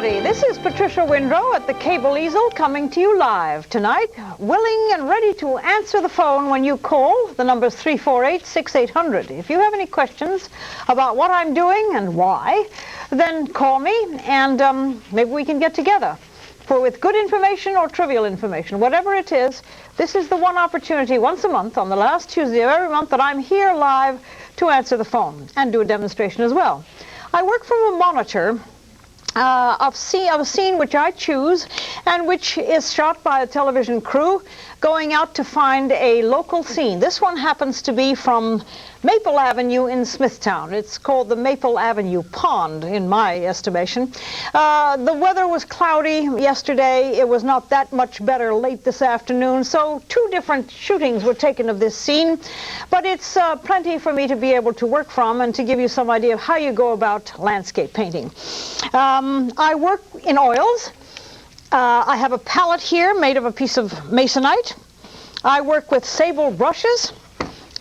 This is Patricia Windrow at the Cable Easel coming to you live tonight, willing and ready to answer the phone when you call. The number is 348-6800. If you have any questions about what I'm doing and why, then call me and maybe we can get together with good information or trivial information. Whatever it is, this is the one opportunity once a month on the last Tuesday of every month that I'm here live to answer the phone and do a demonstration as well. I work from a monitor of a scene which I choose and which is shot by a television crew going out to find a local scene. This one happens to be from Maple Avenue in Smithtown. It's called the Maple Avenue Pond in my estimation. The weather was cloudy yesterday. It was not that much better late this afternoon, so two different shootings were taken of this scene, but it's plenty for me to be able to work from and to give you some idea of how you go about landscape painting. I work in oils. I have a palette here made of a piece of masonite. I work with sable brushes,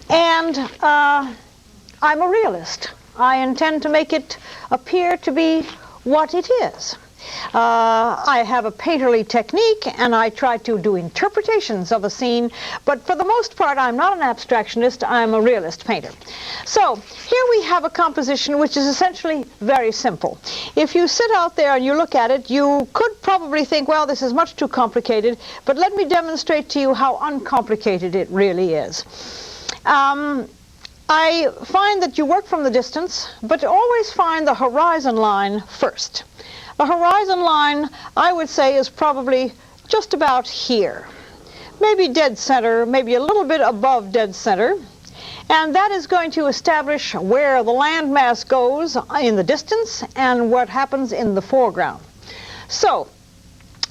and I'm a realist. I intend to make it appear to be what it is. I have a painterly technique, and I try to do interpretations of a scene, but for the most part I'm not an abstractionist, I'm a realist painter. So here we have a composition which is essentially very simple. If you sit out there and you look at it, you could probably think, well, this is much too complicated, but let me demonstrate to you how uncomplicated it really is. I find that you work from the distance, but always find the horizon line first. The horizon line, I would say, is probably just about here. Maybe dead center, maybe a little bit above dead center. And that is going to establish where the landmass goes in the distance and what happens in the foreground. So,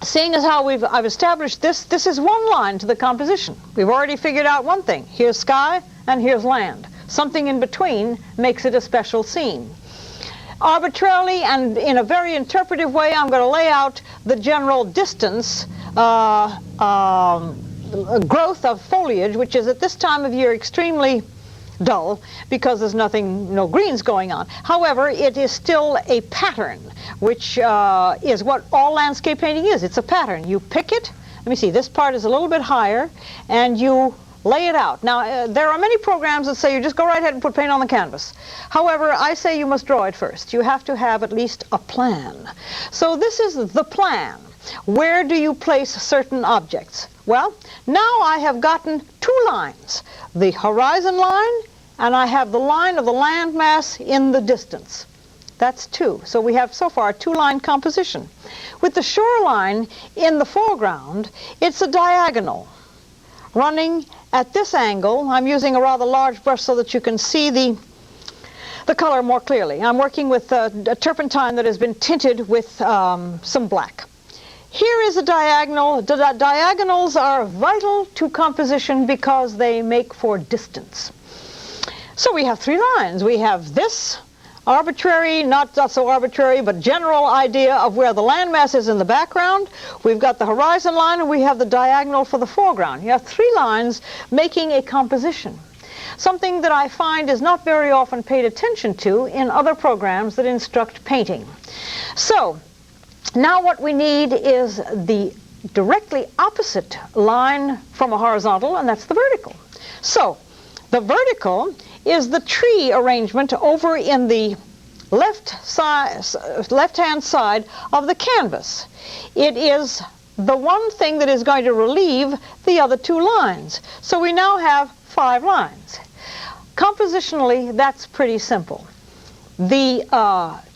seeing as how I've established this is one line to the composition. We've already figured out one thing. Here's sky and here's land. Something in between makes it a special scene. Arbitrarily and in a very interpretive way, I'm going to lay out the general distance growth of foliage, which is at this time of year extremely dull because there's no greens going on. However, it is still a pattern, which is what all landscape painting is. It's a pattern. You pick it. Let me see. This part is a little bit higher, and you lay it out. Now, there are many programs that say you just go right ahead and put paint on the canvas. However, I say you must draw it first. You have to have at least a plan. So this is the plan. Where do you place certain objects? Well, now I have gotten two lines. The horizon line, and I have the line of the landmass in the distance. That's two. So we have so far a two-line composition. With the shoreline in the foreground, it's a diagonal running at this angle. I'm using a rather large brush so that you can see the color more clearly. I'm working with a turpentine that has been tinted with some black. Here is a diagonal. The diagonals are vital to composition because they make for distance. So we have three lines. We have this arbitrary, not so arbitrary, but general idea of where the landmass is in the background. We've got the horizon line, and we have the diagonal for the foreground. You have three lines making a composition. Something that I find is not very often paid attention to in other programs that instruct painting. So, now what we need is the directly opposite line from a horizontal, and that's the vertical. So, the vertical is the tree arrangement over in the left-hand side of the canvas. It is the one thing that is going to relieve the other two lines. So we now have 5 lines. Compositionally, that's pretty simple. The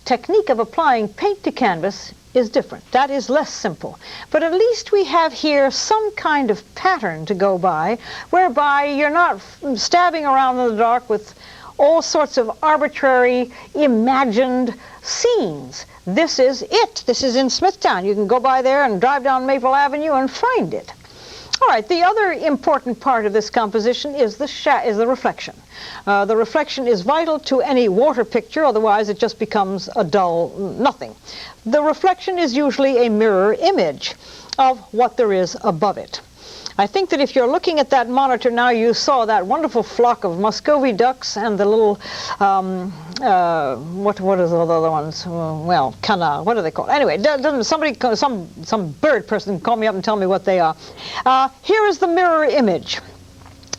technique of applying paint to canvas is different. That is less simple. But at least we have here some kind of pattern to go by, whereby you're not stabbing around in the dark with all sorts of arbitrary, imagined scenes. This is it. This is in Smithtown. You can go by there and drive down Maple Avenue and find it. All right, the other important part of this composition is the reflection. The reflection is vital to any water picture, otherwise it just becomes a dull nothing. The reflection is usually a mirror image of what there is above it. I think that if you're looking at that monitor now, you saw that wonderful flock of Muscovy ducks and the little, what are the other ones? Well, canard, what are they called? Anyway, some bird person call me up and tell me what they are. Here is the mirror image.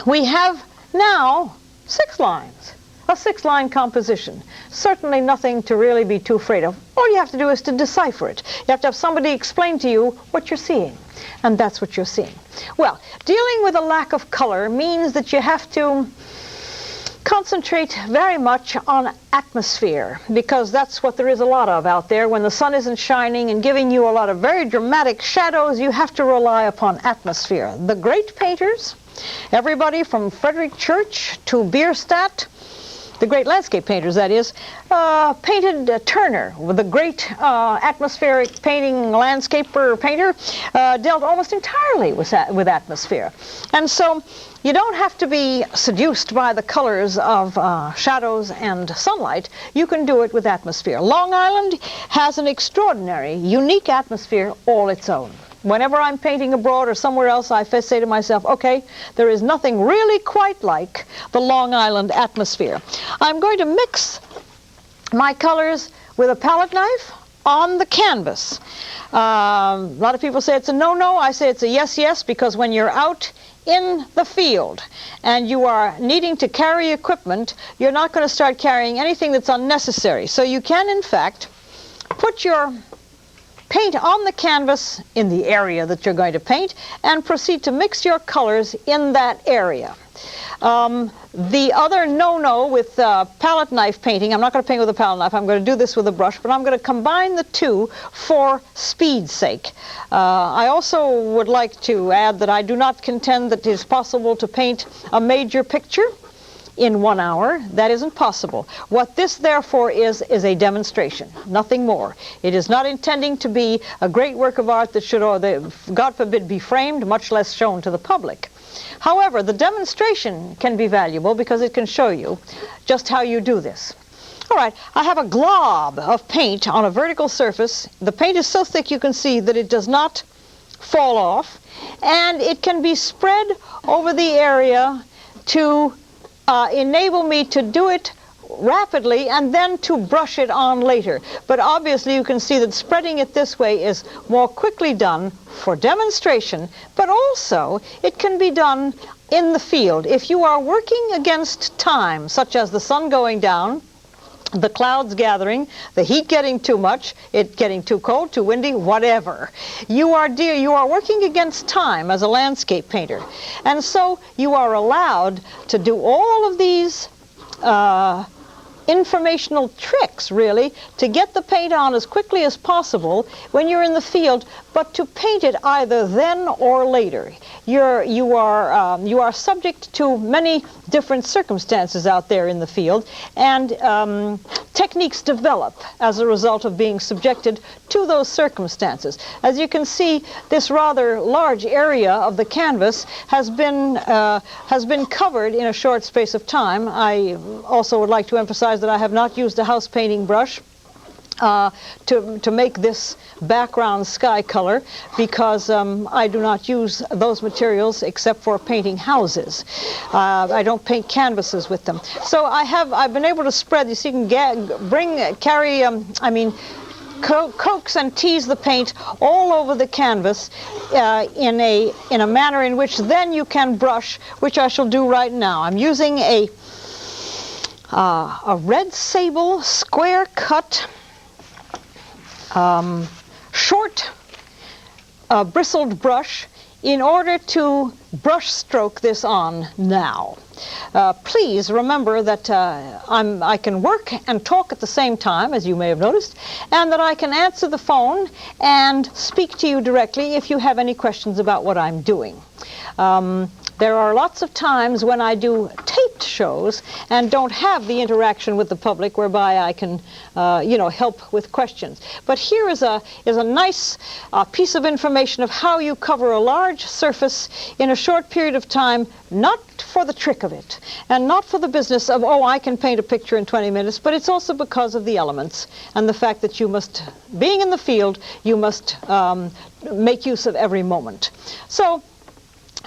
We have now 6 lines, a 6-line composition. Certainly nothing to really be too afraid of. All you have to do is to decipher it. You have to have somebody explain to you what you're seeing. And that's what you're seeing. Well, dealing with a lack of color means that you have to concentrate very much on atmosphere, because that's what there is a lot of out there. When the sun isn't shining and giving you a lot of very dramatic shadows, you have to rely upon atmosphere. The great painters, everybody from Frederick Church to Bierstadt, the great landscape painters, that is, painted Turner, with the great atmospheric painting landscaper painter, dealt almost entirely with atmosphere. And so you don't have to be seduced by the colors of shadows and sunlight. You can do it with atmosphere. Long Island has an extraordinary, unique atmosphere all its own. Whenever I'm painting abroad or somewhere else, I say to myself, okay, there is nothing really quite like the Long Island atmosphere. I'm going to mix my colors with a palette knife on the canvas. A lot of people say it's a no-no. I say it's a yes-yes, because when you're out in the field and you are needing to carry equipment, you're not going to start carrying anything that's unnecessary. So you can, in fact, put your paint on the canvas in the area that you're going to paint and proceed to mix your colors in that area. The other no-no with palette knife painting, I'm not going to paint with a palette knife, I'm going to do this with a brush, but I'm going to combine the two for speed's sake. I also would like to add that I do not contend that it is possible to paint a major picture in 1 hour. That isn't possible. What this therefore is a demonstration, nothing more. It is not intending to be a great work of art that should, God forbid, be framed, much less shown to the public. However, the demonstration can be valuable because it can show you just how you do this. All right, I have a glob of paint on a vertical surface. The paint is so thick you can see that it does not fall off, and it can be spread over the area to enable me to do it rapidly and then to brush it on later. But obviously you can see that spreading it this way is more quickly done for demonstration, but also it can be done in the field. If you are working against time, such as the sun going down, the clouds gathering, the heat getting too much, it getting too cold, too windy, whatever. You are working against time as a landscape painter. And so you are allowed to do all of these informational tricks, really, to get the paint on as quickly as possible when you're in the field, but to paint it either then or later. You are subject to many different circumstances out there in the field, and techniques develop as a result of being subjected to those circumstances. As you can see, this rather large area of the canvas has been covered in a short space of time. I also would like to emphasize that I have not used a house painting brush to make this background sky color, because I do not use those materials except for painting houses. I don't paint canvases with them. So I've been able to spread. You see, you can coax and tease the paint all over the canvas in a manner in which then you can brush, which I shall do right now. I'm using a a red sable square cut short bristled brush in order to brush stroke this on now. Please remember that I can work and talk at the same time, as you may have noticed, and that I can answer the phone and speak to you directly if you have any questions about what I'm doing. There are lots of times when I do taped shows and don't have the interaction with the public whereby I can, help with questions. But here is a nice piece of information of how you cover a large surface in a short period of time, not for the trick of it, and not for the business of, oh, I can paint a picture in 20 minutes, but it's also because of the elements and the fact that you must, being in the field, you must make use of every moment. So,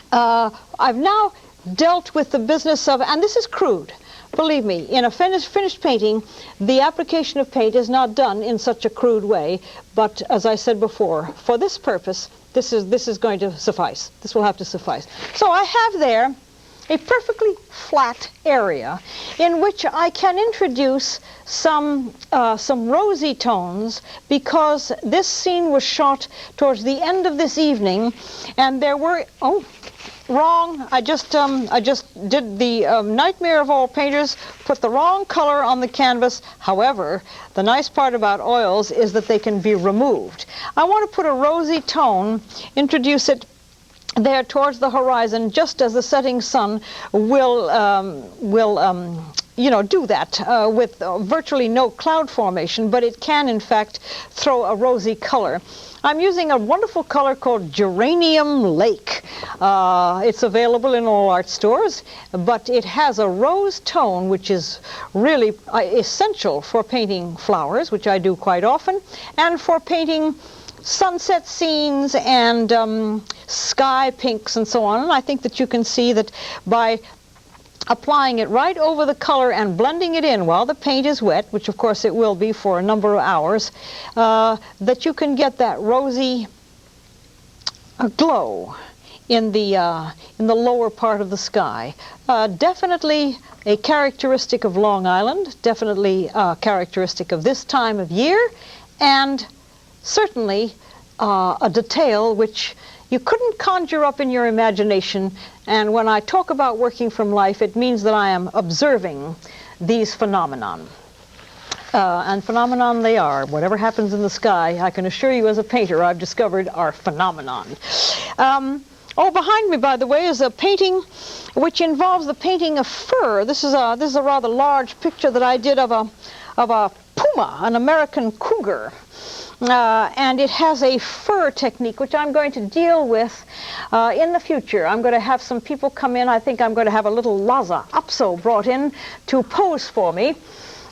I've now dealt with the business of, and this is crude, believe me, in a finished painting, the application of paint is not done in such a crude way, but as I said before, for this purpose, this is going to suffice. This will have to suffice. So I have there a perfectly flat area in which I can introduce some rosy tones, because this scene was shot towards the end of this evening, and there were, oh, wrong, I just did the nightmare of all painters, put the wrong color on the canvas. However, the nice part about oils is that they can be removed. I want to put a rosy tone, introduce it there towards the horizon, just as the setting sun will do that with virtually no cloud formation, but it can in fact throw a rosy color. I'm using a wonderful color called Geranium Lake. It's available in all art stores, but it has a rose tone which is really essential for painting flowers, which I do quite often, and for painting sunset scenes and sky pinks and so on. And I think that you can see that by applying it right over the color and blending it in while the paint is wet, which of course it will be for a number of hours, that you can get that rosy glow in the lower part of the sky. Definitely a characteristic of Long Island, definitely characteristic of this time of year, and certainly a detail which you couldn't conjure up in your imagination. And when I talk about working from life, it means that I am observing these phenomenon. And phenomenon they are. Whatever happens in the sky, I can assure you as a painter, I've discovered are phenomenon. Behind me, by the way, is a painting which involves the painting of fur. This is a rather large picture that I did of a puma, an American cougar. And it has a fur technique which I'm going to deal with in the future. I'm going to have some people come in. I think I'm going to have a little Lhasa Apso brought in to pose for me.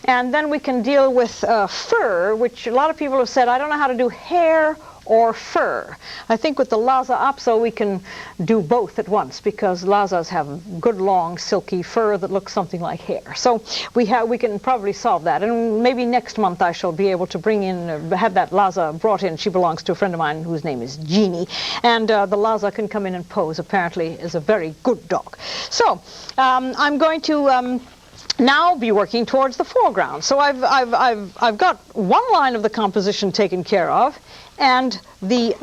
And then we can deal with fur, which a lot of people have said, I don't know how to do hair or fur. I think with the Lhasa Apso we can do both at once, because Lhasas have good long silky fur that looks something like hair. So we can probably solve that, and maybe next month I shall be able to bring in, have that Lhasa brought in. She belongs to a friend of mine whose name is Jeannie, and the Lhasa can come in and pose. Apparently is a very good dog. So I'm going to now be working towards the foreground. So I've got one line of the composition taken care of, and the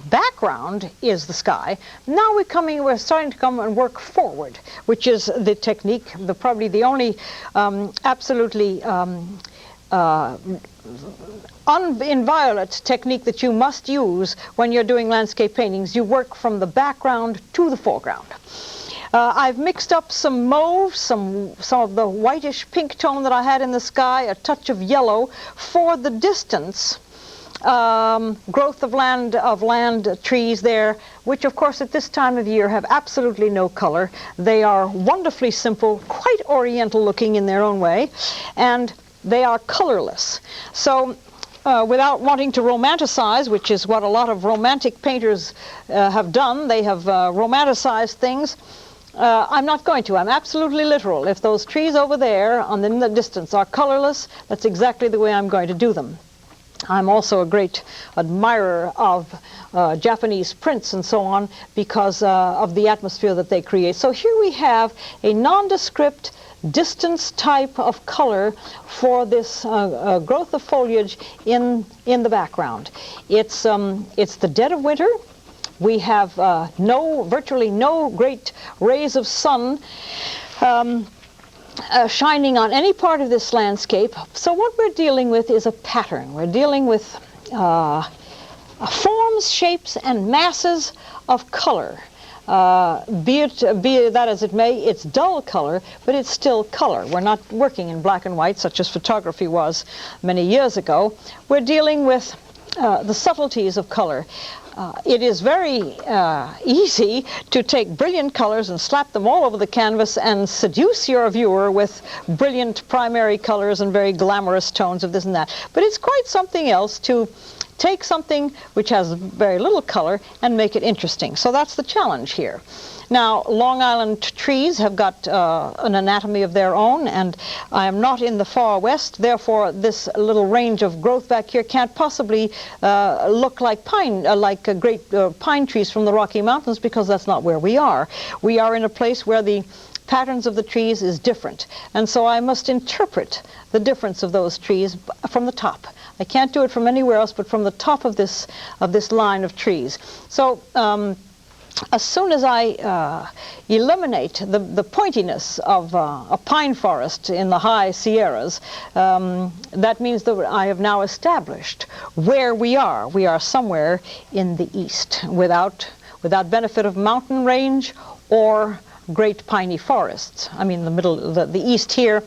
background is the sky. Now we're starting to come and work forward, which is the technique, probably the only absolutely inviolate technique that you must use when you're doing landscape paintings. You work from the background to the foreground. I've mixed up some mauve, some of the whitish pink tone that I had in the sky, a touch of yellow for the distance growth of land trees there, which of course at this time of year have absolutely no color. They are wonderfully simple, quite oriental looking in their own way, and they are colorless. So without wanting to romanticize, which is what a lot of romantic painters have done, they have romanticized things. I'm not going to. I'm absolutely literal. If those trees over there in the distance are colorless, that's exactly the way I'm going to do them. I'm also a great admirer of Japanese prints and so on because of the atmosphere that they create. So here we have a nondescript distance type of color for this growth of foliage in the background. It's the dead of winter. We have virtually no great rays of sun shining on any part of this landscape. So what we're dealing with is a pattern. We're dealing with forms, shapes, and masses of color. Be that as it may, it's dull color, but it's still color. We're not working in black and white, such as photography was many years ago. We're dealing with the subtleties of color. It is very easy to take brilliant colors and slap them all over the canvas and seduce your viewer with brilliant primary colors and very glamorous tones of this and that. But it's quite something else to take something which has very little color and make it interesting. So that's the challenge here. Now, Long Island trees have got an anatomy of their own, and I am not in the far west, therefore this little range of growth back here can't possibly look like great pine trees from the Rocky Mountains, because that's not where we are. We are in a place where the patterns of the trees is different, and so I must interpret the difference of those trees from the top. I can't do it from anywhere else but from the top of this line of trees. So as soon as I eliminate the pointiness of a pine forest in the high Sierras, that means that I have now established where we are. We are somewhere in the east, without benefit of mountain range or great piney forests. I mean, the east here,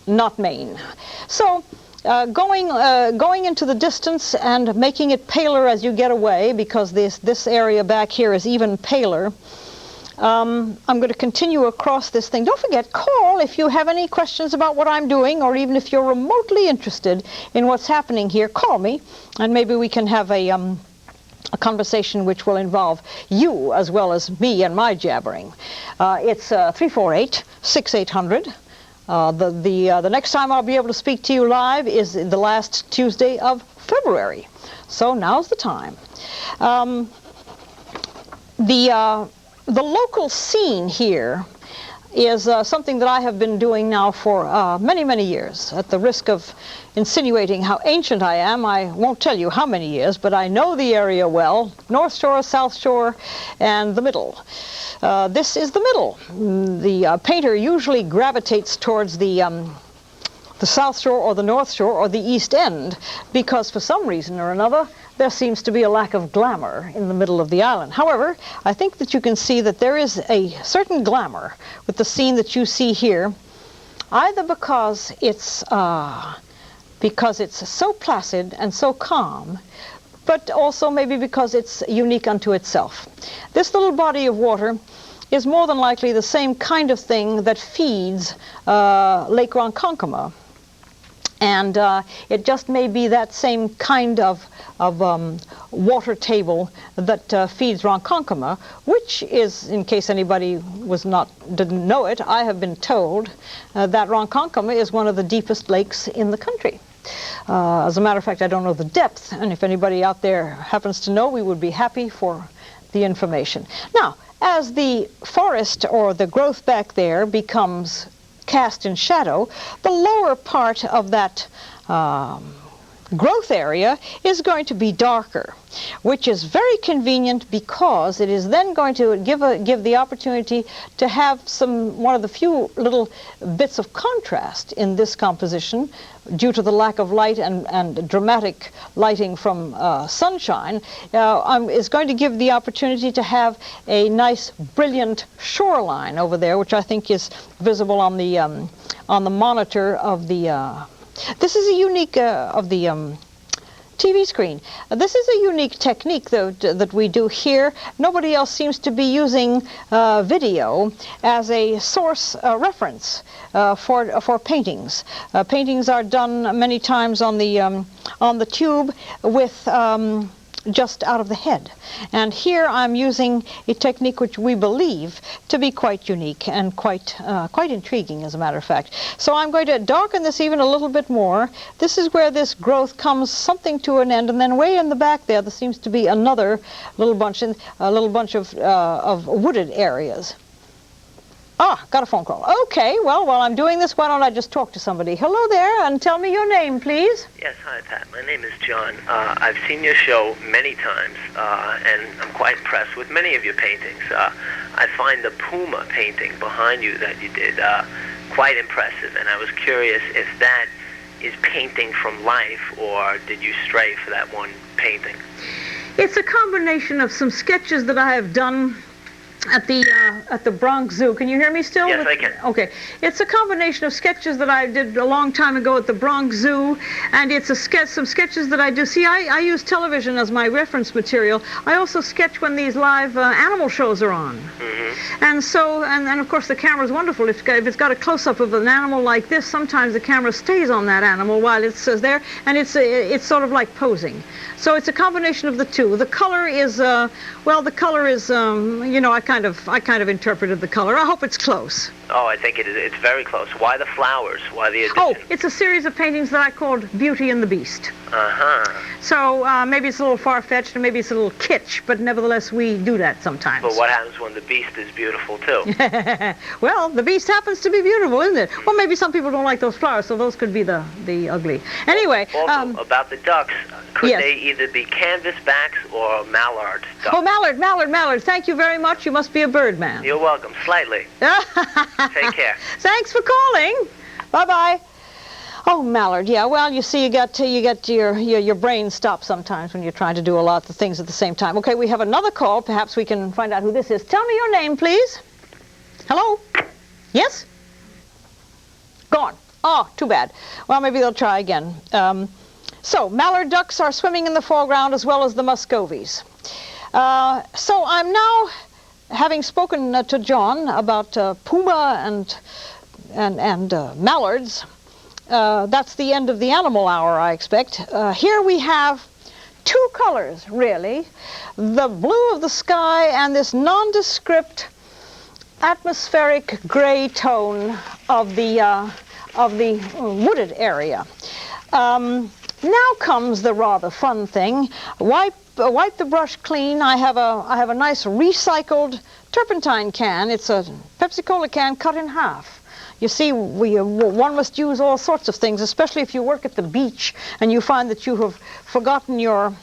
not Maine. So going into the distance and making it paler as you get away, because this area back here is even paler. I'm going to continue across this thing. Don't forget, call if you have any questions about what I'm doing, or even if you're remotely interested in what's happening here. Call me, and maybe we can have a conversation which will involve you as well as me and my jabbering. It's 348-6800. The next time I'll be able to speak to you live is the last Tuesday of February. So now's the time. The local scene here is something that I have been doing now for many, many years. At the risk of insinuating how ancient I am, I won't tell you how many years, but I know the area well. North Shore, South Shore, and the middle. This is the middle. The painter usually gravitates towards the South Shore or the North Shore or the East End, because for some reason or another there seems to be a lack of glamour in the middle of the island. However, I think that you can see that there is a certain glamour with the scene that you see here, either because it's so placid and so calm, but also maybe because it's unique unto itself. This little body of water is more than likely the same kind of thing that feeds Lake Ronkonkoma. And it just may be that same kind of water table that feeds Ronkonkoma, which is, in case anybody didn't know it, I have been told that Ronkonkoma is one of the deepest lakes in the country. As a matter of fact, I don't know the depth, and if anybody out there happens to know, we would be happy for the information. Now, as the forest or the growth back there becomes cast in shadow, the lower part of that growth area is going to be darker, which is very convenient because it is then going to give the opportunity to have one of the few little bits of contrast in this composition due to the lack of light and dramatic lighting from sunshine. Is going to give the opportunity to have a nice brilliant shoreline over there, which I think is visible on the monitor of the this is a unique of the TV screen. This is a unique technique that we do here. Nobody else seems to be using video as a source reference for paintings. Paintings are done many times on the tube with just out of the head. And here I'm using a technique which we believe to be quite unique and quite intriguing, as a matter of fact. So I'm going to darken this even a little bit more. This is where this growth comes something to an end, and then way in the back there seems to be another little bunch of wooded areas. Ah, got a phone call. Okay, well, while I'm doing this, why don't I just talk to somebody? Hello there, and tell me your name, please. Yes, hi, Pat. My name is John. I've seen your show many times, and I'm quite impressed with many of your paintings. I find the puma painting behind you that you did quite impressive, and I was curious if that is painting from life, or did you stray for that one painting? It's a combination of some sketches that I have done at the Bronx Zoo. Can you hear me still? Yes, I can. Okay. It's a combination of sketches that I did a long time ago at the Bronx Zoo, and it's some sketches that I do. See, I use television as my reference material. I also sketch when these live animal shows are on. Mm-hmm. And so, and of course the camera's wonderful. If it's got a close-up of an animal like this, sometimes the camera stays on that animal while it's there, and it's sort of like posing. So it's a combination of the two. The color is, you know, I kind of interpreted the color. I hope it's close. Oh, I think it is. It's very close. Why the flowers? Why the addition? Oh, it's a series of paintings that I called Beauty and the Beast. Uh-huh. So maybe it's a little far-fetched, and maybe it's a little kitsch, but nevertheless we do that sometimes. But what happens when the beast is beautiful, too? Well, the beast happens to be beautiful, isn't it? Well, maybe some people don't like those flowers, so those could be the ugly. Anyway. Also, about the ducks, could yes. they either be canvas backs or mallard ducks? Oh, mallard. Thank you very much. You must be a bird man. You're welcome. Slightly. Take care. Thanks for calling. Bye-bye. Oh, mallard. Yeah. Well, you see, you got your brain stops sometimes when you're trying to do a lot of things at the same time. Okay, we have another call. Perhaps we can find out who this is. Tell me your name, please. Hello. Yes. Gone. Oh, too bad. Well, maybe they'll try again. So, mallard ducks are swimming in the foreground as well as the muscovies. So I'm now, having spoken to John about puma and mallards, that's the end of the animal hour, I expect. Here we have two colors, really. The blue of the sky and this nondescript atmospheric gray tone of the wooded area. Now comes the rather fun thing. Wipe the brush clean. I have a nice recycled turpentine can. It's a Pepsi-Cola can cut in half. You see, one must use all sorts of things, especially if you work at the beach and you find that you have forgotten your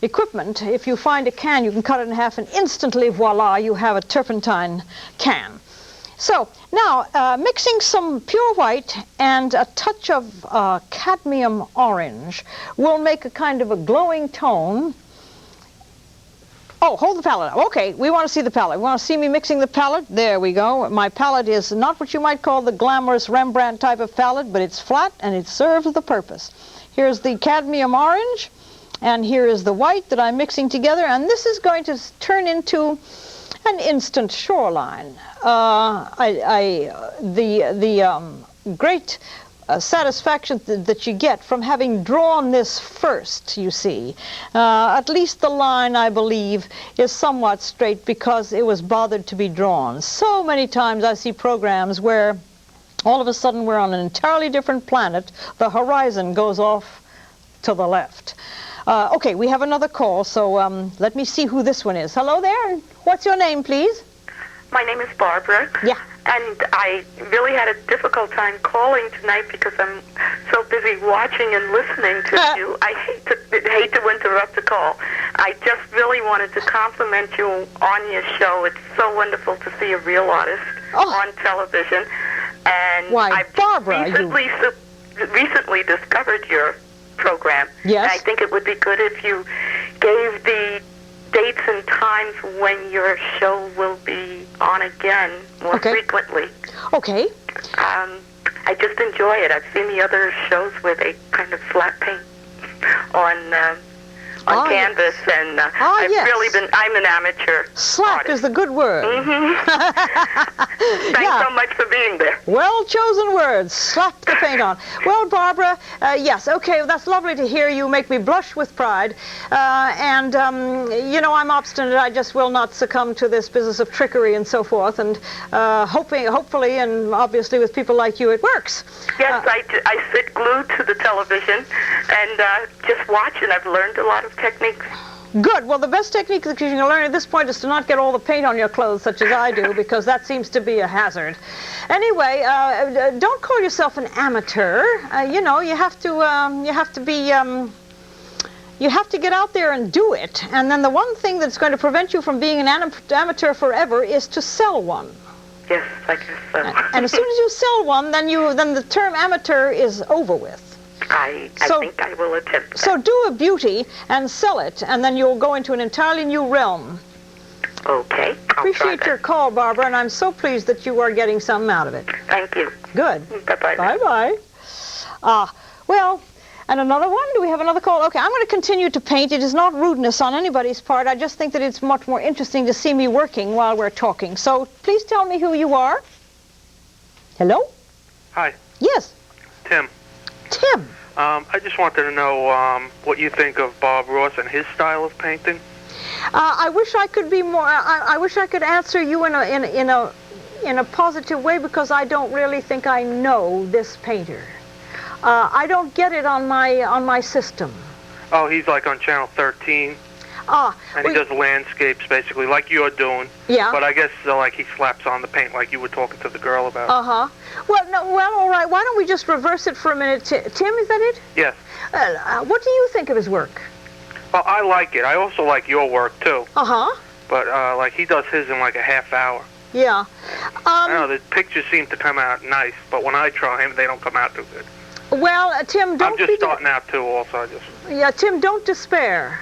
equipment. If you find a can, you can cut it in half, and instantly, voila, you have a turpentine can. So now, mixing some pure white and a touch of cadmium orange will make a kind of a glowing tone. Oh, hold the palette up. Okay, we want to see the palette. We want to see me mixing the palette. There we go. My palette is not what you might call the glamorous Rembrandt type of palette, but it's flat and it serves the purpose. Here's the cadmium orange, and here is the white that I'm mixing together, and this is going to turn into an instant shoreline. The great satisfaction that you get from having drawn this first, you see. At least the line, I believe, is somewhat straight because it was bothered to be drawn. So many times I see programs where all of a sudden we're on an entirely different planet. The horizon goes off to the left. Okay, we have another call, so let me see who this one is. Hello there. What's your name, please? My name is Barbara. Yeah. And I really had a difficult time calling tonight because I'm so busy watching and listening to you. I hate to interrupt the call. I just really wanted to compliment you on your show. It's so wonderful to see a real artist on television. And why, I've Barbara, recently discovered your program. Yes. And I think it would be good if you gave the dates and times when your show will be on again more frequently. Okay. I just enjoy it. I've seen the other shows where they kind of flat paint on on canvas, and I've yes. really been. I'm an amateur. Slap artist. is the good word. Thanks so much for being there. Well chosen words. Slap the paint on. Well, Barbara, yes, okay, that's lovely to hear. You make me blush with pride. And you know, I'm obstinate. I just will not succumb to this business of trickery and so forth. And hopefully, and obviously with people like you, it works. Yes, I sit glued to the television and just watch, and I've learned a lot of techniques. Good. Well, the best technique that you can learn at this point is to not get all the paint on your clothes, such as I do, because that seems to be a hazard. Anyway, don't call yourself an amateur. You know, you have to get out there and do it. And then the one thing that's going to prevent you from being an amateur forever is to sell one. Yes, I guess so. And as soon as you sell one, then the term amateur is over with. I think I will attempt that. So do a beauty and sell it, and then you'll go into an entirely new realm. Okay, I'll Appreciate your call, Barbara, and I'm so pleased that you are getting something out of it. Thank you. Good. Bye-bye. Bye-bye. Well, and another one? Do we have another call? Okay, I'm going to continue to paint. It is not rudeness on anybody's part. I just think that it's much more interesting to see me working while we're talking. So please tell me who you are. Hello? Hi. Yes. Tim. Tim. I just wanted to know what you think of Bob Ross and his style of painting. I wish I could be more. I wish I could answer you in a positive way, because I don't really think I know this painter. I don't get it on my system. Oh, he's like on Channel 13. And he does landscapes, basically, like you're doing. Yeah. But I guess like he slaps on the paint, like you were talking to the girl about. Well, no. Well, all right. Why don't we just reverse it for a minute? Tim, is that it? Yes. What do you think of his work? Well, I like it. I also like your work too. But like he does his in like a half hour. Yeah. I don't know, the pictures seem to come out nice, but when I try them, they don't come out too good. Well, Tim, don't. I'm just starting out too. Also, Yeah, Tim, don't despair.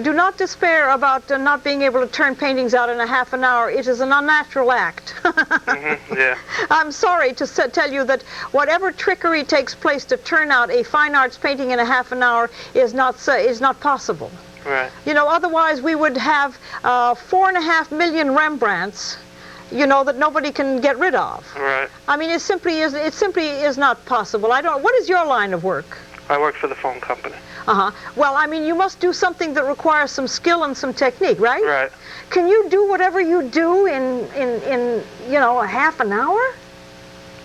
Do not despair about not being able to turn paintings out in a half an hour. It is an unnatural act. Yeah. I'm sorry to tell you that whatever trickery takes place to turn out a fine arts painting in a half an hour is not possible. Right. You know, otherwise we would have 4.5 million Rembrandts, you know, that nobody can get rid of. Right. I mean, it simply is not possible. What is your line of work? I work for the phone company. Well, I mean, you must do something that requires some skill and some technique, right? Right. Can you do whatever you do in you know, a half an hour?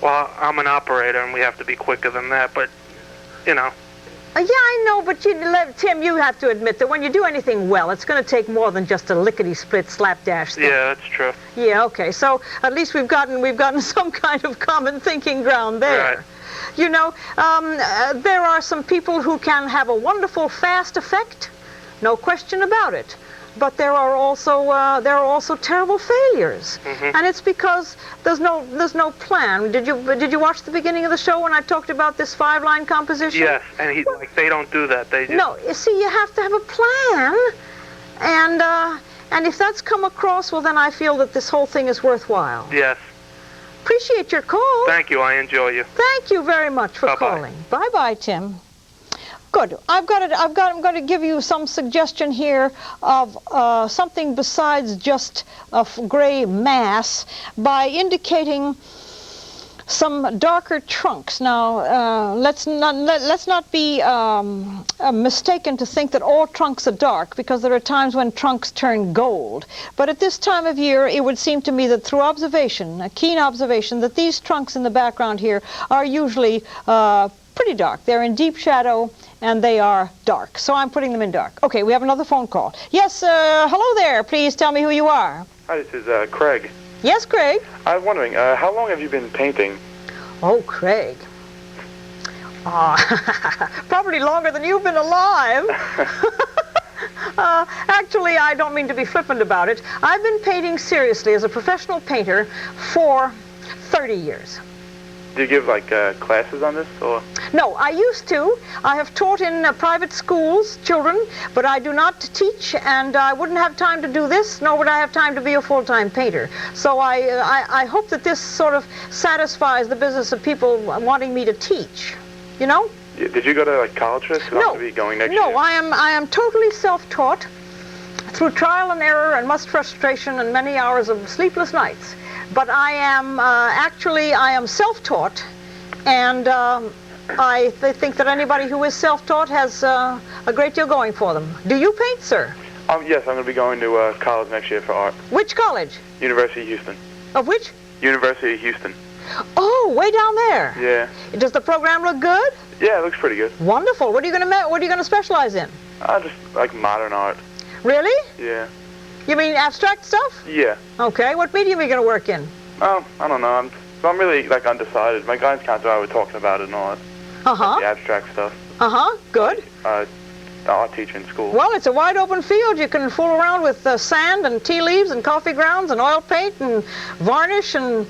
Well, I'm an operator, and we have to be quicker than that, but, you know. Yeah, I know, but Tim, you have to admit that when you do anything well, it's going to take more than just a lickety-split slapdash thing. Yeah, that's true. Yeah, okay. So at least we've gotten some kind of common thinking ground there. Right. You know, there are some people who can have a wonderful fast effect, no question about it. But there are also terrible failures, and it's because there's no plan. Did you watch the beginning of the show when I talked about this 5-line composition? Yes, and they don't do that. They just... No, you see, you have to have a plan, and if that's come across, well, then I feel that this whole thing is worthwhile. Yes. Appreciate your call. Thank you. I enjoy you. Thank you very much for calling. Bye-bye, Tim. Good. I'm going to give you some suggestion here of something besides just a gray mass by indicating some darker trunks. Now, let's not be mistaken to think that all trunks are dark, because there are times when trunks turn gold. But at this time of year, it would seem to me that through observation, a keen observation, that these trunks in the background here are usually pretty dark. They're in deep shadow, and they are dark. So I'm putting them in dark. Okay, we have another phone call. Yes, hello there. Please tell me who you are. Hi, this is Craig. Yes, Craig. I was wondering, how long have you been painting? Oh, Craig. Probably longer than you've been alive. Actually, I don't mean to be flippant about it. I've been painting seriously as a professional painter for 30 years. Do you give, like, classes on this, or? No, I used to. I have taught in private schools, children, but I do not teach, and I wouldn't have time to do this, nor would I have time to be a full-time painter. So I hope that this sort of satisfies the business of people wanting me to teach, you know? Did you go to like college for this? 'Cause I'm No. going to be going next year. No, I am totally self-taught through trial and error and much frustration and many hours of sleepless nights. But I am I am self-taught, and I think that anybody who is self-taught has a great deal going for them. Do you paint, sir? Yes, I'm going to be going to college next year for art. Which college? University of Houston. Of which? University of Houston. Oh, way down there. Yeah. Does the program look good? Yeah, it looks pretty good. Wonderful. What are you going to specialize in? Just like modern art. Really? Yeah. You mean abstract stuff? Yeah. Okay. What medium are you going to work in? I don't know. I'm really like undecided. My guidance counselor and I were talking about it and all that. Uh-huh. The abstract stuff. Uh-huh. Good. The art teacher in school. Well, it's a wide open field. You can fool around with sand and tea leaves and coffee grounds and oil paint and varnish and,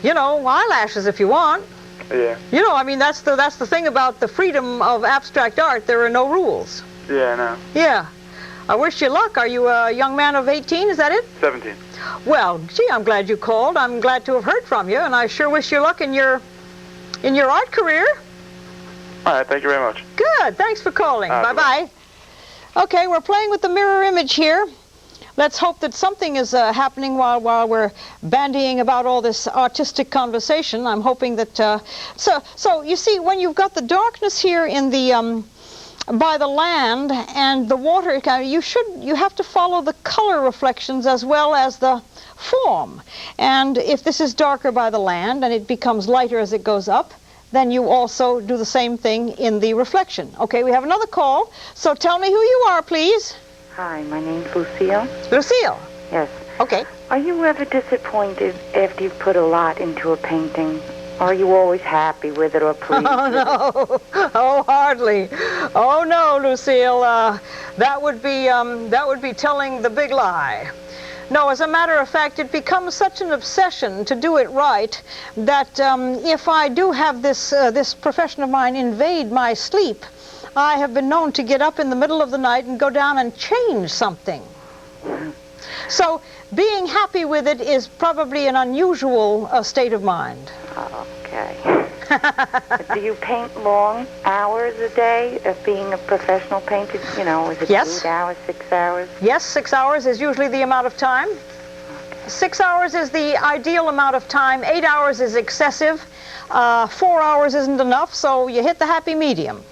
you know, eyelashes if you want. Yeah. You know, I mean, that's the thing about the freedom of abstract art. There are no rules. Yeah, I know. Yeah. I wish you luck. Are you a young man of 18? Is that it? 17. Well, gee, I'm glad you called. I'm glad to have heard from you, and I sure wish you luck in your art career. All right, thank you very much. Good. Thanks for calling. Bye-bye. Okay, we're playing with the mirror image here. Let's hope that something is happening while we're bandying about all this artistic conversation. I'm hoping that... So you see, when you've got the darkness here in the... by the land and the water, you have to follow the color reflections as well as the form. And if this is darker by the land and it becomes lighter as it goes up, then you also do the same thing in the reflection. Okay, we have another call. So tell me who you are, please. Hi, my name's Lucille. Lucille. Yes. Okay. Are you ever disappointed after you've put a lot into a painting? Or are you always happy with it or pleased? Oh, no. Oh, hardly. Oh, no, Lucille. That would be telling the big lie. No, as a matter of fact, it becomes such an obsession to do it right that if I do have this profession of mine invade my sleep, I have been known to get up in the middle of the night and go down and change something. So being happy with it is probably an unusual state of mind. Okay. Do you paint long hours a day of being a professional painter? You know, is it Yes. 8 hours, 6 hours? Yes, 6 hours is usually the amount of time. 6 hours is the ideal amount of time. 8 hours is excessive. 4 hours isn't enough, so you hit the happy medium.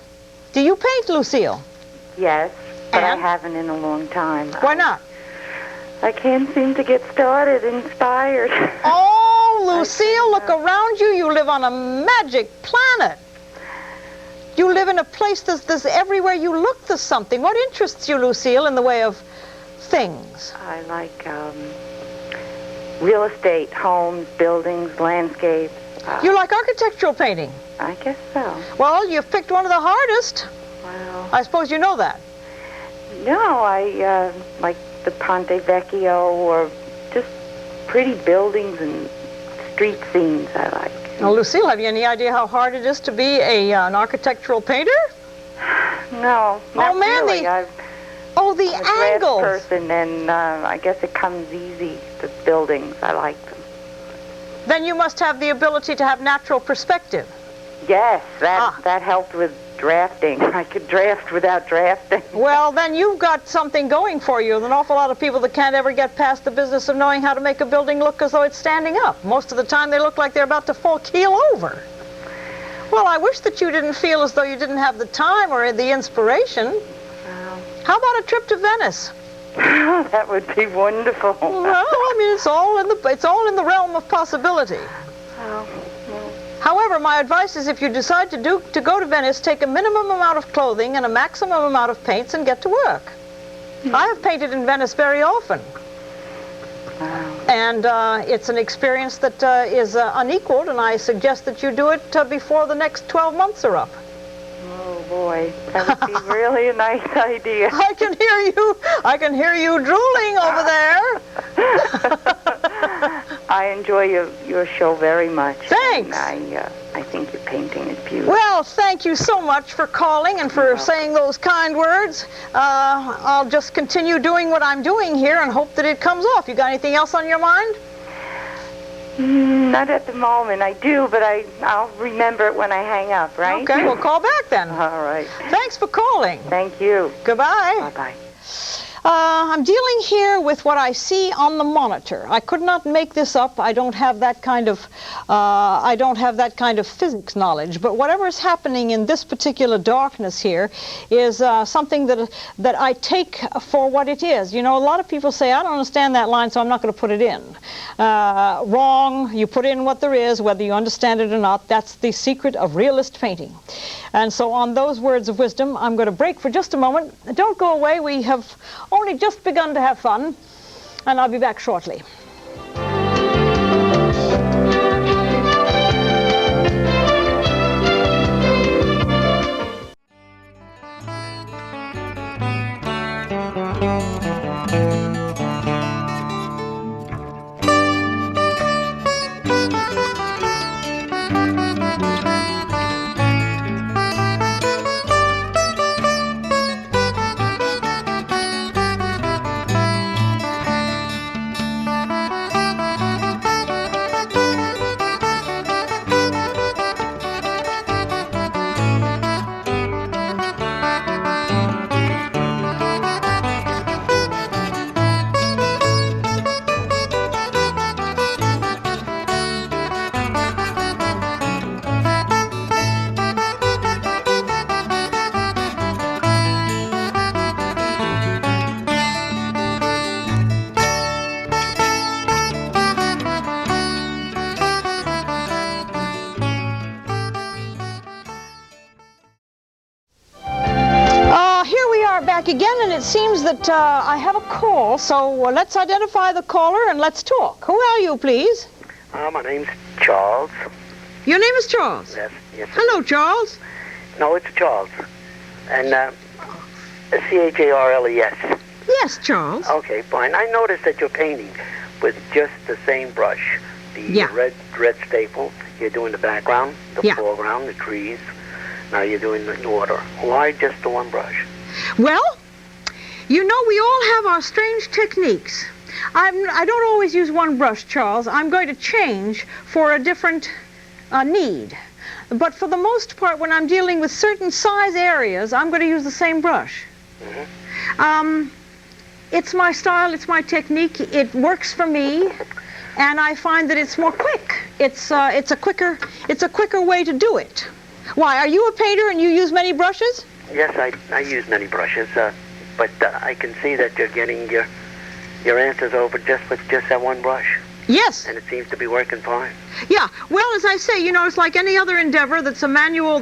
Do you paint, Lucille? Yes, but And? I haven't in a long time. Why not? I can't seem to get started, inspired. Oh, Lucille, look around you. You live on a magic planet. You live in a place there's everywhere you look there's something. What interests you, Lucille, in the way of things? I like real estate, homes, buildings, landscapes. You like architectural painting? I guess so. Well, you've picked one of the hardest. Well, I suppose you know that. no, I like the Ponte Vecchio or just pretty buildings and street scenes I like. Well, Lucille, have you any idea how hard it is to be an architectural painter? No, not man, really. the I'm a angles. glass person, and I guess it comes easy. The buildings, I like them. Then you must have the ability to have natural perspective. Yes, that helped with drafting. I could draft without drafting. Well, then you've got something going for you. There's an awful lot of people that can't ever get past the business of knowing how to make a building look as though it's standing up. Most of the time they look like they're about to fall keel over. Well, I wish that you didn't feel as though you didn't have the time or the inspiration. How about a trip to Venice? That would be wonderful. Well, I mean, it's all in the realm of possibility. Oh, However, my advice is if you decide to go to Venice, take a minimum amount of clothing and a maximum amount of paints and get to work. I have painted in Venice very often. And it's an experience that is unequaled, and I suggest that you do it before the next 12 months are up. Oh boy, that would be really a nice idea. I can hear you drooling over there. I enjoy your show very much. Thanks. And I think your painting is beautiful. Well, thank you so much for calling and for saying those kind words. I'll just continue doing what I'm doing here and hope that it comes off. You got anything else on your mind? Not at the moment. I do, but I'll remember it when I hang up, right? Okay, we'll call back then. All right. Thanks for calling. Thank you. Goodbye. Bye-bye. I'm dealing here with what I see on the monitor. I could not make this up. I don't have that kind of physics knowledge. But whatever is happening in this particular darkness here is something that I take for what it is. You know, a lot of people say, I don't understand that line, so I'm not going to put it in. Wrong. You put in what there is, whether you understand it or not. That's the secret of realist painting. And so on those words of wisdom, I'm going to break for just a moment. Don't go away. We have only just begun to have fun, and I'll be back shortly. Again, and it seems that I have a call, so let's identify the caller and let's talk. Who are you, please? My name's Charles. Your name is Charles? Yes. Hello, Charles. No, it's Charles. And C-H-A-R-L-E-S. Yes, Charles. Okay, fine. I noticed that you're painting with just the same brush. The red staple. You're doing the background, the foreground, the trees. Now you're doing the water. Why just the one brush? Well, you know, we all have our strange techniques. I don't always use one brush, Charles. I'm going to change for a different need. But for the most part, when I'm dealing with certain size areas, I'm going to use the same brush. Mm-hmm. It's my style, it's my technique. It works for me, and I find that it's more quick. It's a quicker way to do it. Why, are you a painter and you use many brushes? Yes, I use many brushes, but I can see that you're getting your answers over just with just that one brush. Yes. And it seems to be working fine. Yeah. Well, as I say, you know, it's like any other endeavor that's a manual.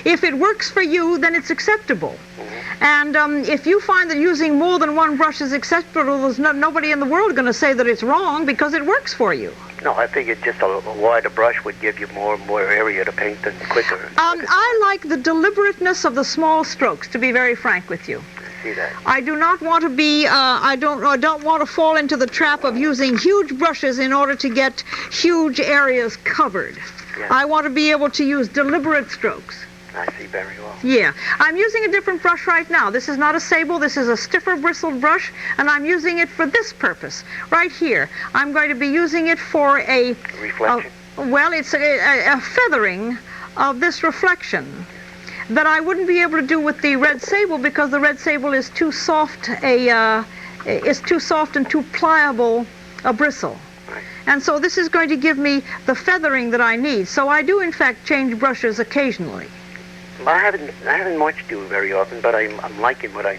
If it works for you, then it's acceptable. Mm-hmm. And if you find that using more than one brush is acceptable, there's nobody in the world going to say that it's wrong because it works for you. No, I figured just a wider brush would give you more want to paint than quicker. I like the deliberateness of the small strokes, to be very frank with you. See that. I do not want to be, I don't want to fall into the trap of using huge brushes in order to get huge areas covered. Yes. I want to be able to use deliberate strokes. I see very well. Yeah. I'm using a different brush right now. This is not a sable. This is a stiffer bristled brush, and I'm using it for this purpose. Right here. I'm going to be using it for a... reflection? Well, it's a feathering of this reflection that I wouldn't be able to do with the red sable because the red sable is too soft and too pliable a bristle. Right. And so this is going to give me the feathering that I need. So I do, in fact, change brushes occasionally. I haven't watched you very often, but I'm liking what I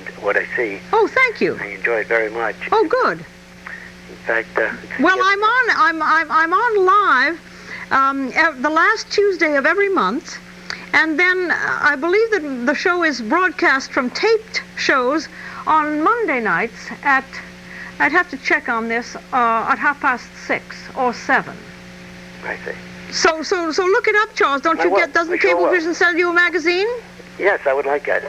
see. Oh, thank you. I enjoy it very much. Oh, good. In fact, well, I'm on live the last Tuesday of every month, and then I believe that the show is broadcast from taped shows on Monday nights at, I'd have to check on this, at 6:30 or 7. I see. So look it up, Charles. Doesn't Cablevision sell you a magazine? Yes, I would like that.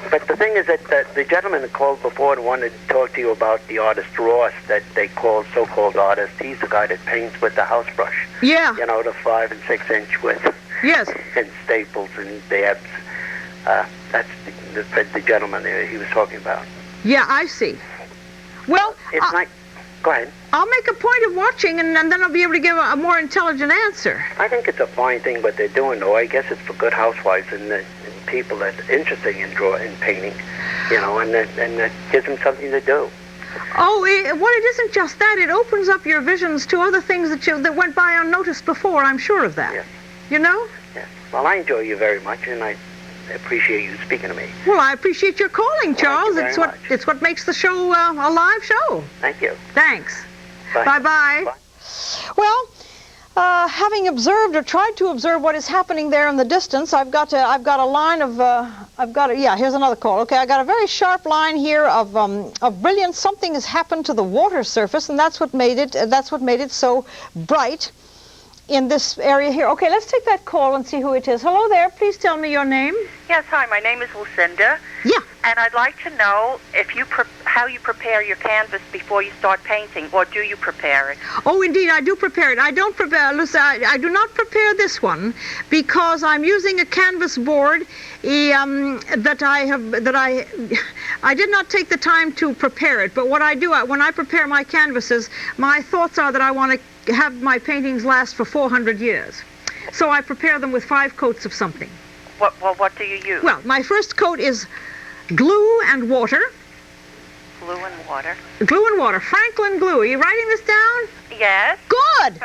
But the thing is that the gentleman that called before and wanted to talk to you about the artist Ross, that they call so-called artist, he's the guy that paints with the house brush. Yeah. You know, the 5 and 6 inch width. Yes. And staples and dabs. That's the gentleman there he was talking about. Yeah, I see. Well, it's nice. Go ahead. I'll make a point of watching, and then I'll be able to give a more intelligent answer. I think it's a fine thing what they're doing, though. I guess it's for good housewives and people that are interested in painting, you know, and that gives them something to do. Oh, it isn't just that. It opens up your visions to other things that went by unnoticed before. I'm sure of that. Yes. You know? Yes. Well, I enjoy you very much, and I appreciate you speaking to me. Well, I appreciate your calling, Charles. Thank you very much. It's what makes the show a live show. Thank you. Thanks. Bye. Bye-bye. Bye. Well, having observed or tried to observe what is happening there in the distance, I've got a line of here's another call. Okay, I got a very sharp line here of brilliance. Something has happened to the water surface, and that's what made it so bright in this area here. Okay, let's take that call and see who it is. Hello there. Please tell me your name. Yes, hi. My name is Lucinda. Yeah. And I'd like to know how you prepare your canvas before you start painting, or do you prepare it? Oh, indeed, I do prepare it. I don't prepare, Lucy, I do not prepare this one because I'm using a canvas board I did not take the time to prepare it. But what I do, when I prepare my canvases, my thoughts are that I want to have my paintings last for 400 years. So I prepare them with 5 coats of something. What do you use? Well, my first coat is glue and water. Glue and water. Glue and water. Franklin glue. Are you writing this down? Yes. Good.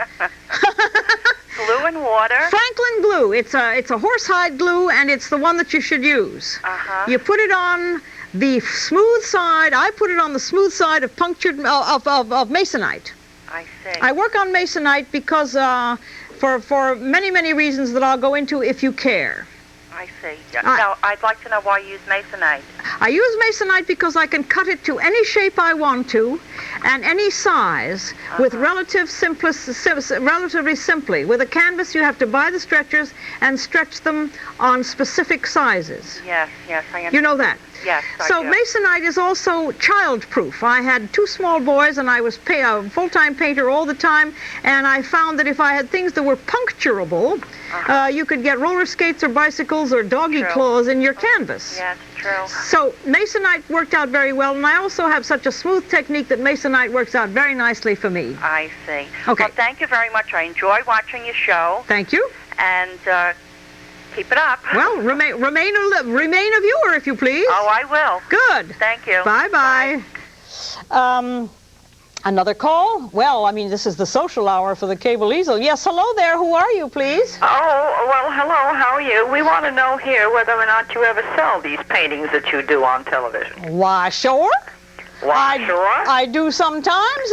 Glue and water. Franklin glue. It's a horsehide glue, and it's the one that you should use. Uh-huh. You put it on the smooth side. I put it on the smooth side of punctured of masonite. I see. I work on masonite because for many reasons that I'll go into if you care. I see. Now, I'd like to know why you use masonite. I use masonite because I can cut it to any shape I want to and any size with relatively simply. With a canvas, you have to buy the stretchers and stretch them on specific sizes. Yes, I understand. You know that? Yes, I So do. masonite is also child-proof. I had 2 small boys, and I was a full-time painter all the time, and I found that if I had things that were puncturable, you could get roller skates or bicycles or doggy claws in your canvas. Yes, true. So masonite worked out very well, and I also have such a smooth technique that masonite works out very nicely for me. I see. Okay. Well, thank you very much. I enjoy watching your show. Thank you. And keep it up. Well, remain a viewer, if you please. Oh, I will. Good. Thank you. Bye-bye. Another call? Well, I mean, this is the social hour for the Cable Easel. Yes, hello there. Who are you, please? Oh, well, hello. How are you? We want to know here whether or not you ever sell these paintings that you do on television. Why, sure. Sure? I do sometimes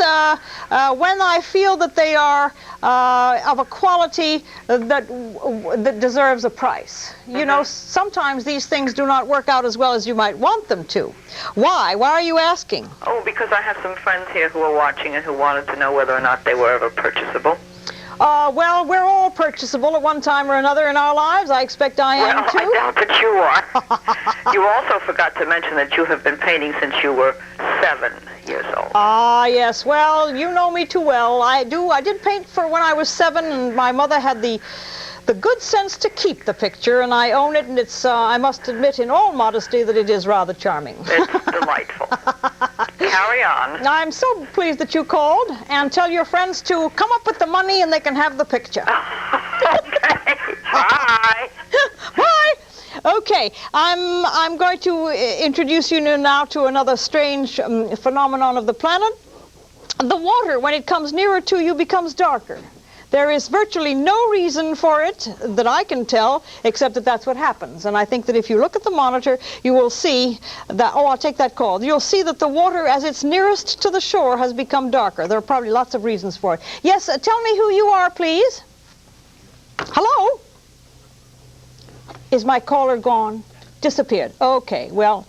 when I feel that they are of a quality that deserves a price. You know, sometimes these things do not work out as well as you might want them to. Why? Why are you asking? Oh, because I have some friends here who are watching and who wanted to know whether or not they were ever purchasable. Well, we're all purchasable at one time or another in our lives. I expect I am, too. I doubt that you are. You also forgot to mention that you have been painting since you were 7 years old. Ah, yes. Well, you know me too well. I did paint for when I was 7, and my mother had the good sense to keep the picture, and I own it, and it's, I must admit in all modesty that it is rather charming. It's delightful. Carry on. I'm so pleased that you called, and tell your friends to come up with the money and they can have the picture. Okay. Bye. Bye. Okay, I'm going to introduce you now to another strange phenomenon of the planet. The water, when it comes nearer to you, becomes darker. There is virtually no reason for it that I can tell, except that that's what happens. And I think that if you look at the monitor, you will see that, I'll take that call. You'll see that the water, as it's nearest to the shore, has become darker. There are probably lots of reasons for it. Yes, tell me who you are, please. Hello? Is my caller gone? Disappeared. Okay, well,